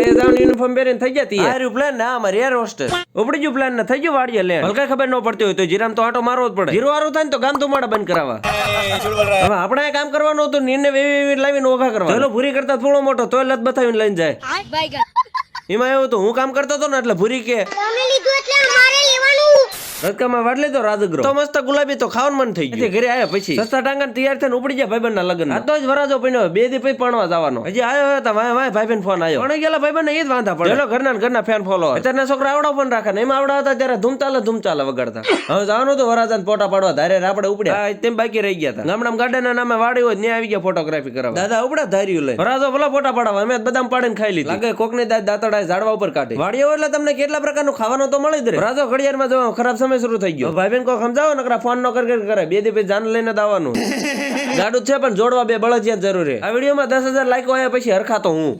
વાડીએ જવાનું યુનિફોર્મ પહેરીને થઈ ગયા તી આર્યું પ્લાન ના અમારે એર હોસ્ટેસ ઉપડી ગયું પ્લાન ને થઈ ગયું વાડીએ લેન્ડ હલકા ખબર ન પડતી હોય તો જીરામ તો આટો મારવો જ પડે જીરો વાળું થાય ને તો ગામ તો માડા બંધ કરાવવા હવે આપણે કામ કરવાનું હતું નિર્ણય વેવી લાવીને ઓઘા કરવા ચલો ભૂરી કરતા થોડો મોટો તોય લત બતાવીને લઈને જાય એમાં એવું તો હું કામ કરતો હતો ને એટલે ભૂરી કે રજકામાં વાટ લીધો રાજગરો તો મસ્ત ગુલાબી તો ખાવાનું મન થઈ ગયું ઘરે આવ્યા પછી સસ્તા ટાંગા તૈયાર થઈને ઉપડી જાય ભાઈબંધ ના લગ્ન આ તો જ વરાજો પીનો 2 દી પછી પણવા જવાનો હજી આવ્યો હતા વાય ભાઈબંધ ફોન આવ્યો પણ ગયેલા ભાઈબંધ ને એ જ વાંધા પડે ચલો ઘરના ફેન ફોલો અત્યારના છોકરા આવડો ફોન રાખે ને એમાં આવડાવતા ત્યારે ધૂમચાલે વગાડતા હવે જવાનું તો વરાજાને ફોટા પાડવા ધારે આપણે ઉપડ્યા તેમ બાકી રહી ગયા હતા ગામડામાં ગાર્ડન ના નામે વાડી હોય ત્યાં આવી ગયા ફોટોગ્રાફી કરવા દાદા ઉપડા ધાર્યું લઈ વરાજો ભલા ફોટા પાડવા અમે બદામ પાડીને ખાઈ લીધી લાગે કોકની દાંતડા ઝાડવા ઉપર કાઢી વાડીઓ એટલે તમને કેટલા પ્રકારનું ખાવાનું તો મળી જ રહે વરાજો ઘડિયાળમાં જવા ખરાબ સમય શરૂ થઈ ગયો ભાઈબેન કોઈ સમજાવો નકરા ફોન નો કરે 2 દી પછી જાન લઈને દાવાનું ગાડું છે પણ જોડવા 2 બળદિયા જરૂર છે આ વિડીયોમાં 10,000 લાઈકો આવ્યા પછી હરખાતો હું